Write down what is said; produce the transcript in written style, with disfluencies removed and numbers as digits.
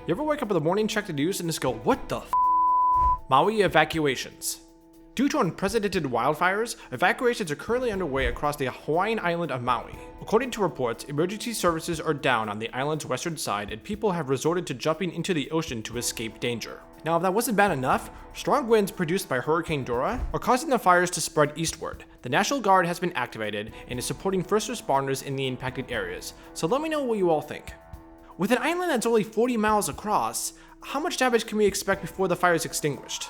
You ever wake up in the morning, check the news, and just go, what the f? Maui evacuations. Due to unprecedented wildfires, evacuations are currently underway across the Hawaiian island of Maui. According to reports, emergency services are down on the island's western side and people have resorted to jumping into the ocean to escape danger. Now, if that wasn't bad enough, strong winds produced by Hurricane Dora are causing the fires to spread eastward. The National Guard has been activated and is supporting first responders in the impacted areas, so let me know what you all think. With an island that's only 40 miles across, how much damage can we expect before the fire is extinguished?